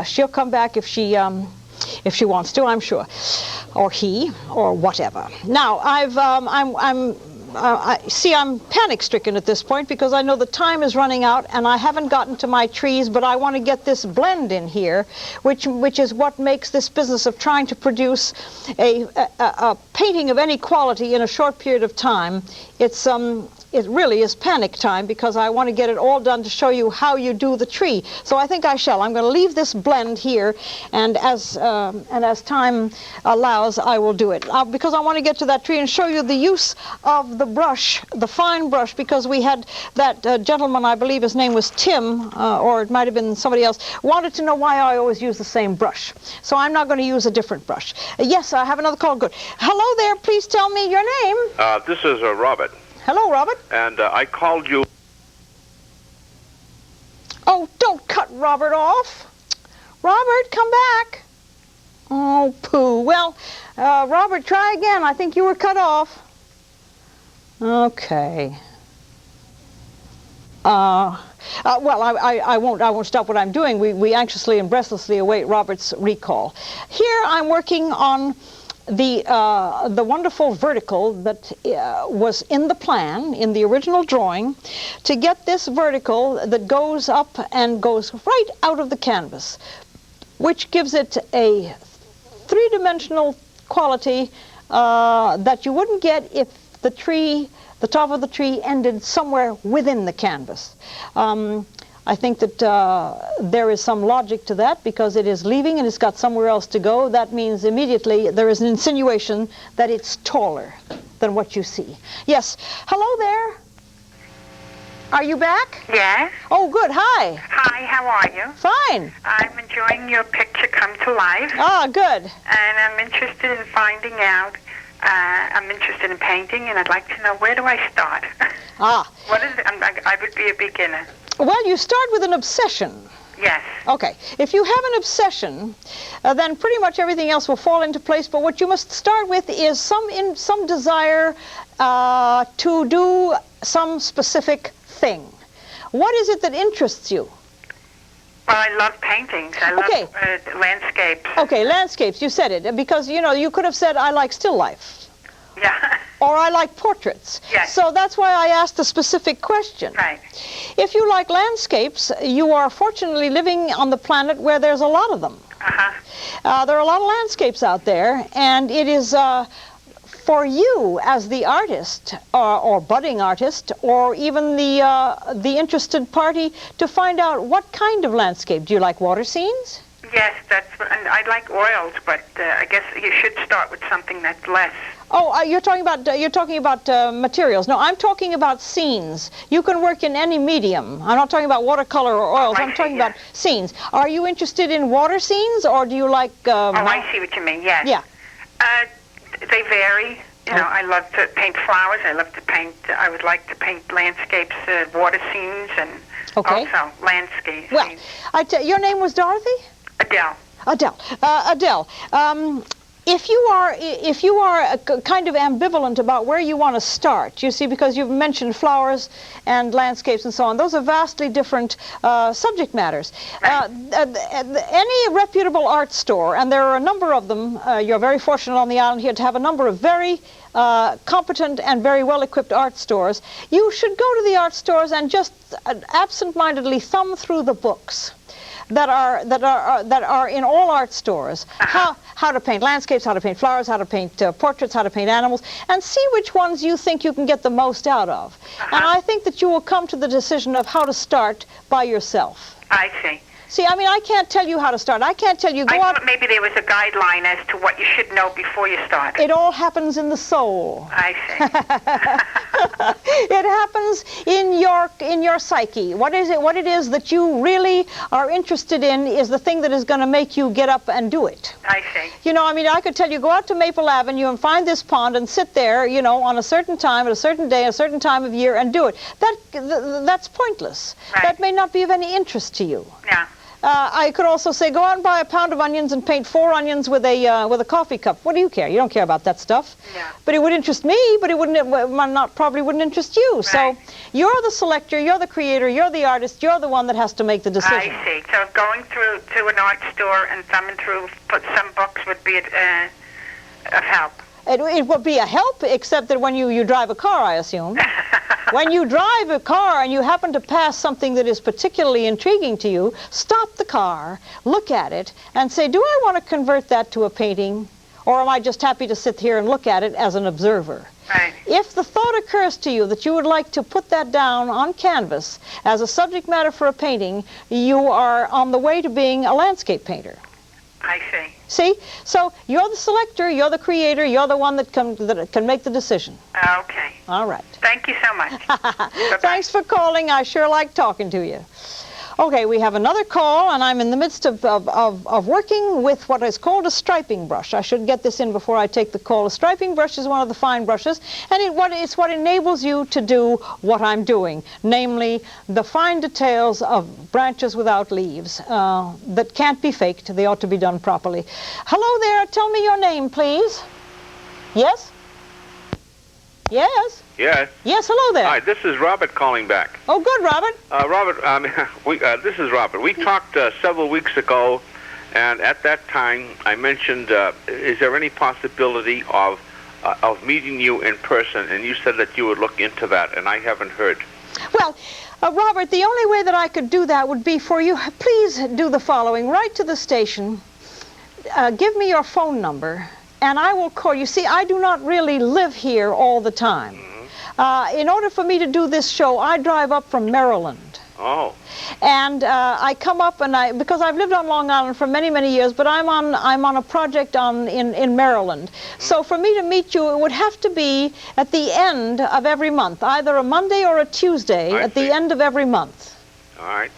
she'll come back if she wants to, I'm sure, or he, or whatever. Now, I'm panic-stricken at this point because I know the time is running out and I haven't gotten to my trees, but I want to get this blend in here, which is what makes this business of trying to produce a painting of any quality in a short period of time. It's it really is panic time because I want to get it all done to show you how you do the tree. So I think I shall. I'm going to leave this blend here, and as time allows, I will do it. Because I want to get to that tree and show you the use of the brush, the fine brush, because we had that gentleman, I believe his name was Tim, or it might have been somebody else, wanted to know why I always use the same brush. So I'm not going to use a different brush. Yes, I have another call. Good. Hello there. Please tell me your name. This is Robert. Hello, Robert. And I called you. Oh, don't cut Robert off. Robert, come back. Oh, pooh. Well, Robert, try again. I think you were cut off. Okay. Well, I won't stop what I'm doing. We anxiously and breathlessly await Robert's recall. Here I'm working on the wonderful vertical that was in the plan, in the original drawing, to get this vertical that goes up and goes right out of the canvas, which gives it a three-dimensional quality that you wouldn't get if the top of the tree ended somewhere within the canvas. I think that there is some logic to that because it is leaving and it's got somewhere else to go. That means immediately there is an insinuation that it's taller than what you see. Yes. Hello there. Are you back? Yes. Oh, good. Hi. Hi, how are you? Fine. I'm enjoying your picture come to life. Ah, good. And I'm interested in finding out, I'm interested in painting, and I'd like to know, where do I start? What is it? I would be a beginner. Well, you start with an obsession. Yes. Okay. If you have an obsession, then pretty much everything else will fall into place. But what you must start with is some desire to do some specific thing. What is it that interests you? Well, I love paintings. I love landscapes. Okay, landscapes. You said it because you could have said I like still life. Yeah. Or I like portraits. Yes. So that's why I asked the specific question. Right. If you like landscapes, you are fortunately living on the planet where there's a lot of them. Uh-huh. There are a lot of landscapes out there, and it is for you as the artist or budding artist or even the interested party to find out what kind of landscape. Do you like water scenes? Yes, and I like oils, but I guess you should start with something that's less. Oh, you're talking about materials. No, I'm talking about scenes. You can work in any medium. I'm not talking about watercolor or oils. I'm talking about scenes. Are you interested in water scenes, or do you like? I see what you mean. Yes. Yeah. They vary. I love to paint flowers. I would like to paint landscapes, water scenes, and also landscapes. Well, your name was Dorothy? Adele. Adele. If you are kind of ambivalent about where you want to start, you see, because you've mentioned flowers and landscapes and so on, those are vastly different subject matters. Any reputable art store, and there are a number of them, you're very fortunate on the island here to have a number of very competent and very well-equipped art stores. You should go to the art stores and just absent-mindedly thumb through the books that are in all art stores. How to paint landscapes, how to paint flowers, how to paint portraits, how to paint animals, and see which ones you think you can get the most out of. And I think that you will come to the decision of how to start by yourself. I see. See, I mean, I can't tell you how to start. I can't tell you, I thought maybe there was a guideline as to what you should know before you start. It all happens in the soul. I see. It happens in your psyche. What it is that you really are interested in is the thing that is going to make you get up and do it. I see. You know, I mean, I could tell you, go out to Maple Avenue and find this pond and sit there, on a certain time, at a certain day, a certain time of year, and do it. That's pointless. Right. That may not be of any interest to you. Yeah. I could also say, go out and buy a pound of onions and paint 4 onions with a coffee cup. What do you care? You don't care about that stuff. Yeah. But it would interest me, but it probably wouldn't interest you. Right. So you're the selector, you're the creator, you're the artist, you're the one that has to make the decision. I see. So going through to an art store and thumbing through some books would be of help. It would be a help, except that when you drive a car, I assume. When you drive a car and you happen to pass something that is particularly intriguing to you, stop the car, look at it, and say, do I want to convert that to a painting? Or am I just happy to sit here and look at it as an observer? Right. If the thought occurs to you that you would like to put that down on canvas as a subject matter for a painting, you are on the way to being a landscape painter. I see. See? So you're the selector, you're the creator, you're the one that can make the decision. Okay. All right. Thank you so much. Thanks for calling. I sure like talking to you. Okay, we have another call, and I'm in the midst of working with what is called a striping brush. I should get this in before I take the call. A striping brush is one of the fine brushes, and it's what enables you to do what I'm doing, namely the fine details of branches without leaves that can't be faked. They ought to be done properly. Hello there. Tell me your name, please. Yes? Yes? Yes. Yes, hello there. Hi, this is Robert calling back. Oh, good, Robert. Robert, this is Robert. We talked several weeks ago, and at that time I mentioned, is there any possibility of meeting you in person? And you said that you would look into that, and I haven't heard. Well, Robert, the only way that I could do that would be for you, please do the following. Write to the station, give me your phone number, and I will call you. See, I do not really live here all the time. In order for me to do this show, I drive up from Maryland. Oh. And I come up, and because I've lived on Long Island for many, many years, but I'm on a project in Maryland. So for me to meet you, it would have to be at the end of every month, either a Monday or a Tuesday at the end of every month. All right.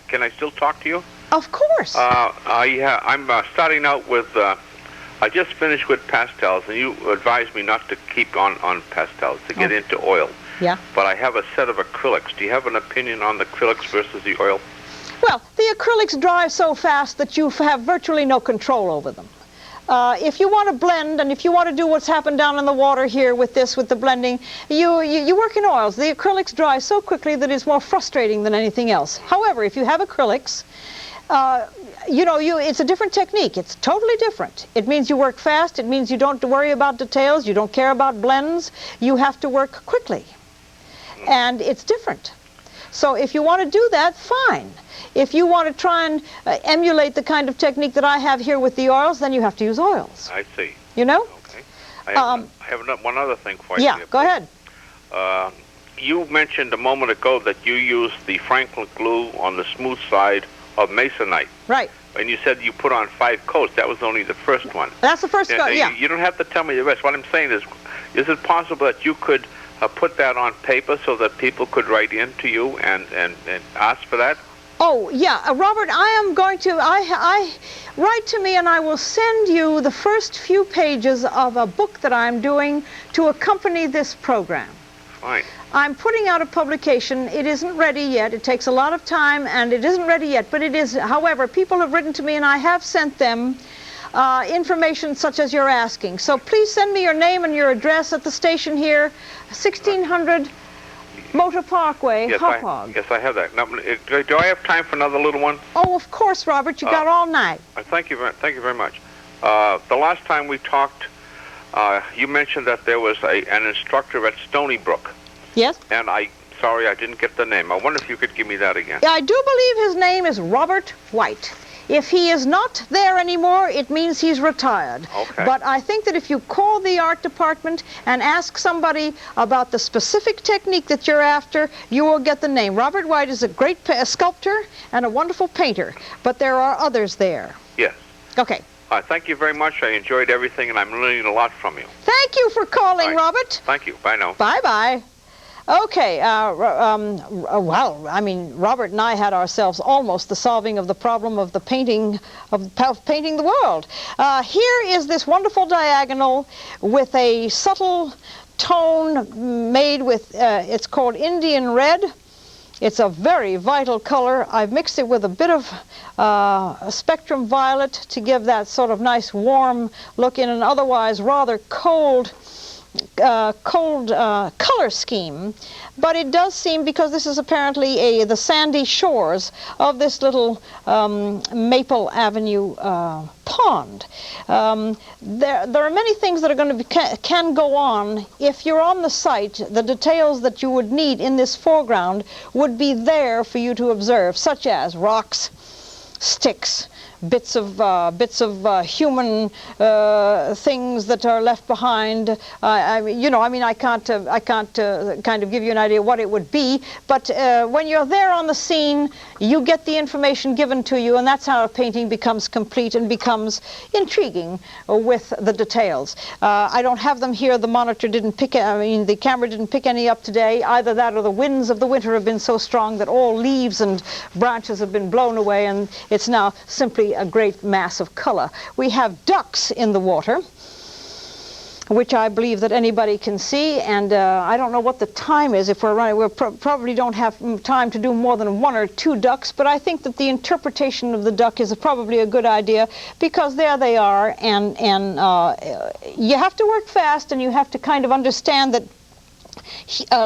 Can I still talk to you? Of course. I'm starting out with. I just finished with pastels, and you advised me not to keep on pastels, to get into oil. Yeah. But I have a set of acrylics. Do you have an opinion on the acrylics versus the oil? Well, the acrylics dry so fast that you have virtually no control over them. If you want to blend, and if you want to do what's happened down in the water here with the blending, you work in oils. The acrylics dry so quickly that it's more frustrating than anything else. However, if you have acrylics, it's a different technique. It's totally different. It means you work fast. It means you don't worry about details. You don't care about blends. You have to work quickly. And it's different. So if you want to do that, fine. If you want to try and emulate the kind of technique that I have here with the oils, then you have to use oils. I see. You know? Okay. I have one other thing for you. Yeah, go ahead. You mentioned a moment ago that you used the Franklin glue on the smooth side of masonite. Right. And you said you put on 5 coats. That was only the first one. That's the first coat, yeah. You don't have to tell me the rest. What I'm saying is it possible that you could put that on paper so that people could write in to you and ask for that? Oh, yeah. Robert, I am going to, write to me and I will send you the first few pages of a book that I'm doing to accompany this program. Fine. I'm putting out a publication. It isn't ready yet. It takes a lot of time, and it isn't ready yet, but it is. However, people have written to me, and I have sent them information such as you're asking. So please send me your name and your address at the station here, 1600 Motor Parkway, Hauppauge. Yes, I have that. Now, do I have time for another little one? Oh, of course, Robert. You got all night. Thank you very much. The last time we talked, you mentioned that there was an instructor at Stony Brook. Yes. And sorry, I didn't get the name. I wonder if you could give me that again. I do believe his name is Robert White. If he is not there anymore, it means he's retired. Okay. But I think that if you call the art department and ask somebody about the specific technique that you're after, you will get the name. Robert White is a great sculptor and a wonderful painter, but there are others there. Yes. Okay. Thank you very much. I enjoyed everything, and I'm learning a lot from you. Thank you for calling, Robert. Thank you. Bye now. Bye-bye. Okay, well, I mean, Robert and I had ourselves almost the solving of the problem of the painting, of painting the world. Here is this wonderful diagonal with a subtle tone made with, it's called Indian red. It's a very vital color. I've mixed it with a bit of spectrum violet to give that sort of nice warm look in an otherwise rather cold color scheme, but it does seem, because this is apparently the sandy shores of this little Maple Avenue pond. There are many things that are going to can go on. If you're on the site, the details that you would need in this foreground would be there for you to observe, such as rocks, sticks, bits of human things that are left behind. I can't kind of give you an idea what it would be, but when you're there on the scene, you get the information given to you, and that's how a painting becomes complete and becomes intriguing with the details. I don't have them here. The monitor didn't pick, the camera didn't pick any up today. Either that or the winds of the winter have been so strong that all leaves and branches have been blown away, and it's now simply a great mass of color. We have ducks in the water, which I believe that anybody can see, and I don't know what the time is. If we're running, we probably don't have time to do more than 1 or 2 ducks, but I think that the interpretation of the duck is probably a good idea, because there they are, and you have to work fast, and you have to kind of understand that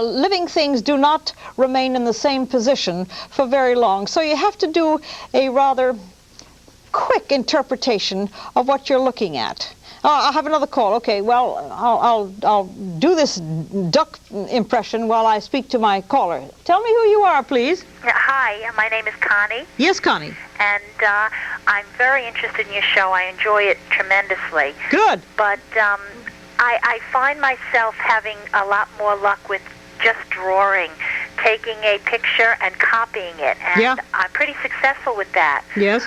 living things do not remain in the same position for very long. So you have to do a rather quick interpretation of what you're looking at. I'll have another call. Okay, well, I'll do this duck impression while I speak to my caller. Tell me who you are, please. Hi, my name is Connie. Yes, Connie. And I'm very interested in your show. I enjoy it tremendously. Good. But I find myself having a lot more luck with just drawing, taking a picture and copying it. And yeah. I'm pretty successful with that. Yes.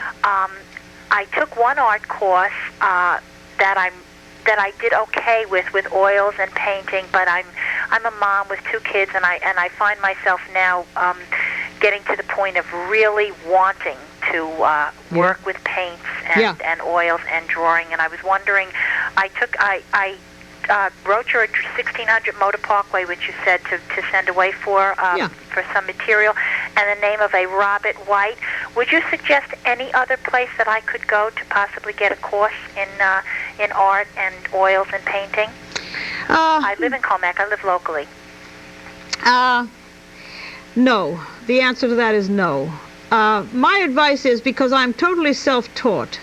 I took one art course that I did okay with oils and painting, but I'm a mom with 2 kids, and I find myself now getting to the point of really wanting to work with paints and oils and drawing. And I was wondering, I wrote your 1600 Motor Parkway, which you said to send away for some material, and the name of a Robert White. Would you suggest any other place that I could go to possibly get a course in art and oils and painting? I live in Comac. I live locally. No. The answer to that is no. My advice is, because I'm totally self-taught,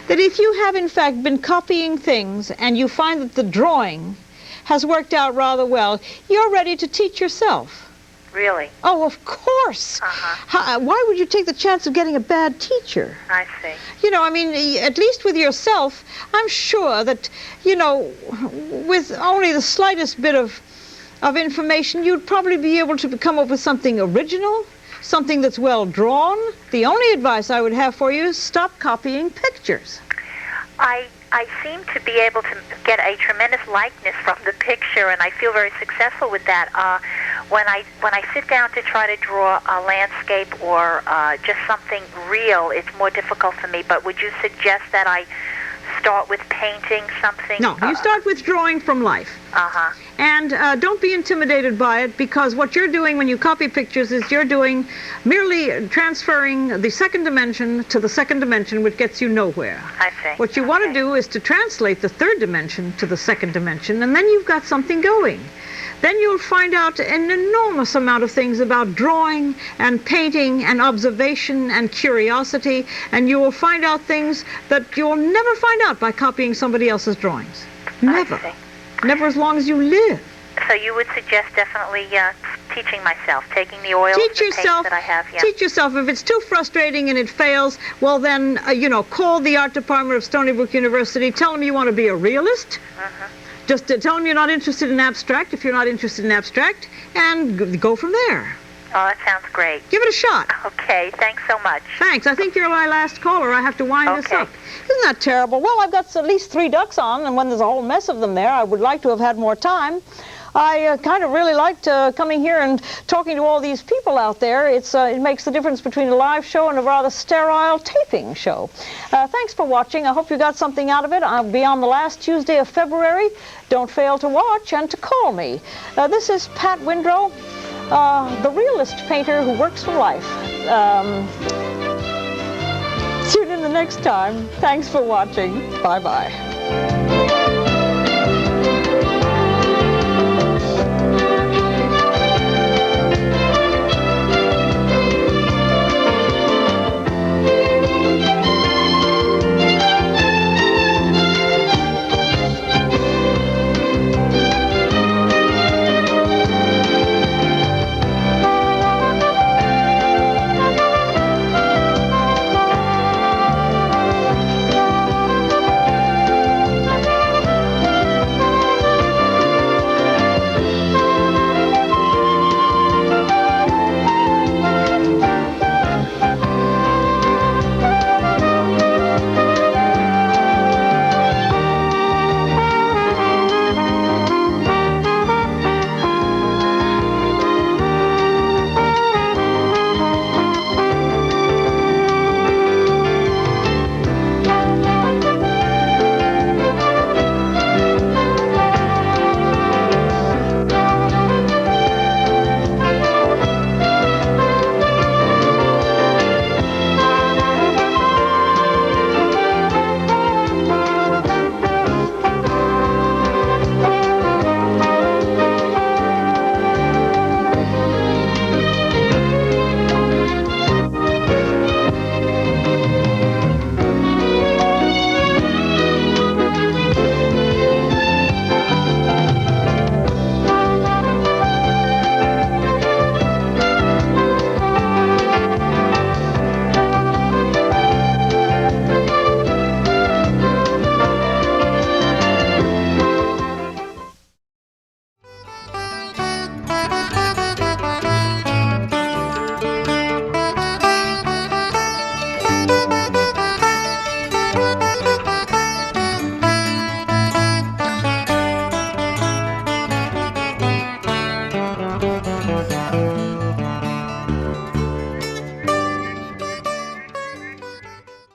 that if you have in fact been copying things and you find that the drawing has worked out rather well, you're ready to teach yourself. Really? Oh, of course. Why would you take the chance of getting a bad teacher? I see. You know, I mean, at least with yourself, I'm sure that, you know, with only the slightest bit of information, you'd probably be able to come up with something original, something that's well drawn. The only advice I would have for you is stop copying pictures. I seem to be able to get a tremendous likeness from the picture, and I feel very successful with that. When I sit down to try to draw a landscape or just something real, it's more difficult for me. But would you suggest that I start with painting something? No, you start with drawing from life. And don't be intimidated by it, because what you're doing when you copy pictures is you're doing merely transferring the second dimension to the second dimension, which gets you nowhere. I see. What you want to do is to translate the third dimension to the second dimension, and then you've got something going. Then you'll find out an enormous amount of things about drawing and painting and observation and curiosity, and you will find out things that you'll never find out by copying somebody else's drawings. Never. Never as long as you live. So you would suggest definitely teaching myself, taking the oils and paints that I have. Yeah. Teach yourself. If it's too frustrating and it fails, well then, call the art department of Stony Brook University. Tell them you want to be a realist. Just tell them you're not interested in abstract, if you're not interested in abstract, and go from there. Oh, that sounds great. Give it a shot. Okay, thanks so much. Thanks. I think you're my last caller. I have to wind this up. Isn't that terrible? Well, I've got at least 3 ducks on, and when there's a whole mess of them there, I would like to have had more time. I kind of really liked coming here and talking to all these people out there. It makes the difference between a live show and a rather sterile taping show. Thanks for watching. I hope you got something out of it. I'll be on the last Tuesday of February. Don't fail to watch and to call me. This is Pat Windrow, the realist painter who works for life. Tune in the next time. Thanks for watching. Bye-bye.